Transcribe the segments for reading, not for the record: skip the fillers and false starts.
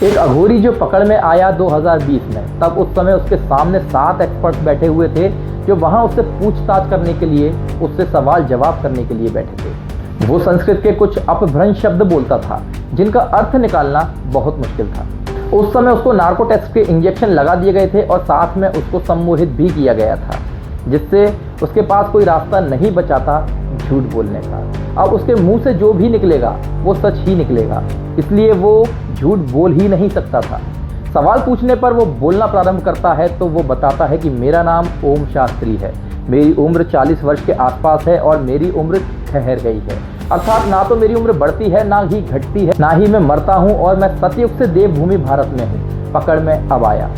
एक अघोरी जो पकड़ में आया 2020 में, तब उस समय उसके सामने 7 एक्सपर्ट बैठे हुए थे जो वहां उससे पूछताछ करने के लिए, उससे सवाल जवाब करने के लिए बैठे थे। वो संस्कृत के कुछ अपभ्रंश शब्द बोलता था जिनका अर्थ निकालना बहुत मुश्किल था। उस समय उसको नार्कोटेक्स के इंजेक्शन लगा दिए गए थे और साथ में उसको सम्मोहित भी किया गया था, जिससे उसके पास कोई रास्ता नहीं बचा था झूठ बोलने का। अब उसके मुंह से जो भी निकलेगा वो सच ही निकलेगा, इसलिए वो झूठ बोल ही नहीं सकता था। सवाल पूछने पर वो बोलना प्रारंभ करता है तो वो बताता है कि मेरा नाम ओम शास्त्री है, मेरी उम्र 40 वर्ष के आसपास है और मेरी उम्र ठहर गई है। अर्थात ना तो मेरी उम्र बढ़ती है, ना ही घटती है, ना ही मैं मरता हूँ और मैं सतयुग से देवभूमि भारत में हूँ। पकड़ में अब आया।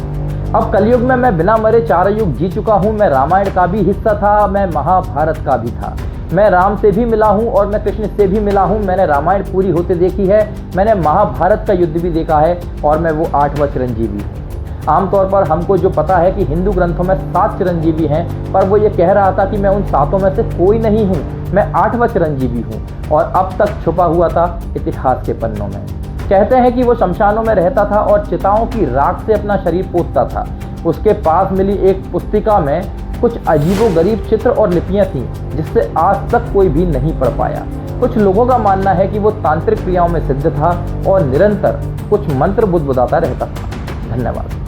अब कलयुग में मैं बिना मरे 4 युग जी चुका हूँ। मैं रामायण का भी हिस्सा था, मैं महाभारत का भी था। मैं राम से भी मिला हूँ और मैं कृष्ण से भी मिला हूँ। मैंने रामायण पूरी होते देखी है, मैंने महाभारत का युद्ध भी देखा है और मैं वो 8वां चिरंजीवी हूँ। आमतौर पर हमको जो पता है कि हिंदू ग्रंथों में 7 चिरंजीवी हैं, पर वो ये कह रहा था कि मैं उन 7 में से कोई नहीं हूँ, मैं 8वां चिरंजीवी हूँ और अब तक छुपा हुआ था इतिहास के पन्नों में। कहते हैं कि वो शमशानों में रहता था और चिताओं की राख से अपना शरीर पोतता था। उसके पास मिली एक पुस्तिका में कुछ अजीबोगरीब चित्र और लिपियां थीं जिससे आज तक कोई भी नहीं पढ़ पाया। कुछ लोगों का मानना है कि वो तांत्रिक क्रियाओं में सिद्ध था और निरंतर कुछ मंत्र बुदबुदाता रहता था। धन्यवाद।